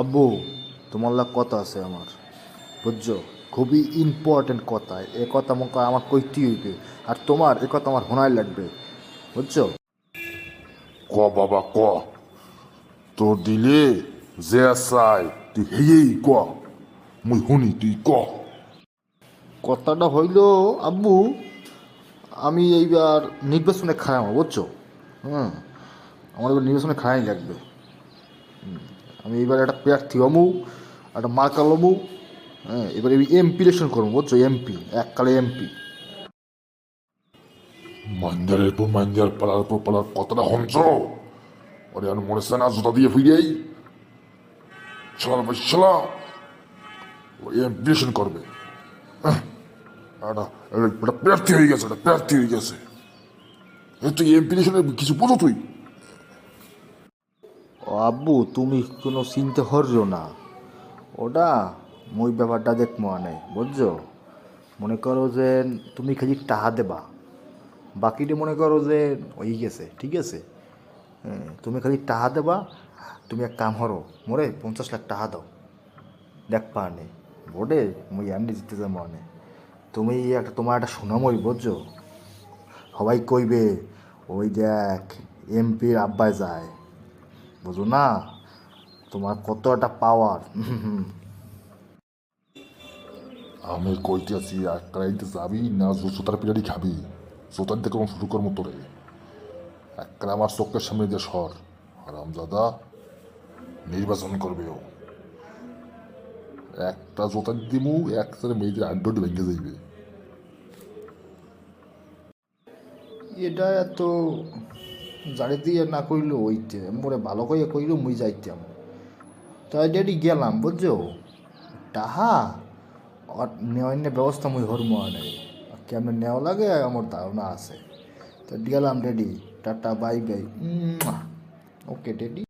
আব্বু, তোমার লাগ কথা আছে আমার, বুঝছো? খুবই ইম্পর্টেন্ট কথা, এ কথা আমাকে আমার কইতে হইবে। আর তোমার এ কথা আমার শোনাই লাগবে, বুঝছো? ক বাবা ক, তোর দিলে যে চাই তুই হেয়েই ক, মুই শুনি তুই ক। কথাটা হইল, আব্বু, আমি এইবার নির্বাচনে খারাপ, বুঝছো? হুম, আমার এবার নির্বাচনে খারাই লাগবে। আমি এবার একটা প্রার্থী হমু, একটা মার্কা লমু। হ্যাঁ, এবার এমপি ইলেকশন করবো, বুঝছো? এমপি, এককালে এমপি। মাঞ্জারের পর মাঞ্জার পালার পর পালার কথাটা হঞ্চ, ওরে আর মনে না জুতা দিয়ে ফিরেই শালার শালা ও এমপিলেশন করবে। একটা একটা প্রার্থী হয়ে গেছে, একটা প্রার্থী হয়ে গেছে। তুই এমপিলেশনের কিছু বোঝো তুই? ও আব্বু, তুমি কোনো চিন্তা করছো না, ওটা মই ব্যাপারটা দেখবো নেই, বুঝছো? মনে করো যে তুমি খালি টাহা দেবা, বাকিটা মনে করো যে ওই গেছে, ঠিক আছে? হ্যাঁ, তুমি খালি টাহা দেবা। তুমি এক কাম করো, মোরে 50 লাখ টাহা দাও, দেখ পা নেই বোর্ডে, মুই এমনি জিততে যাবো মানে। তুমি একটা, তোমার একটা সুনামই, বুঝছো? সবাই কইবে, ওই দেখ এমপির আব্বাই যায়, বুঝো না? তোমার কত একটা পাওয়ার। আমি কইতে আছি একটা রাইতে যাবি না জুতার পিড়ারি খাবি? জুতার দেখে কোনো শুরু করবো তোরে? একটা আমার চোখের সামনে দিয়ে সর, হারামজাদা নির্বাচন করবে ও। একটা জোতা দিমু একটা মেয়েদের আড্ডি ভেঙে যাইবে। এটা এত জারি দিয়ে না কইলো ওইতে মোরে ভালো কইয়া কইলো মুই যাইতাম, তাই ডেডি গেলাম, বুঝছো? টাহা আর নেওয়ার ব্যবস্থা মুই হরমো নাই, কেমন নেওয়া লাগে আমার ধারণা আছে। তো গেলাম ডেডি, টাটা বাই বাই। ওকে ডেডি।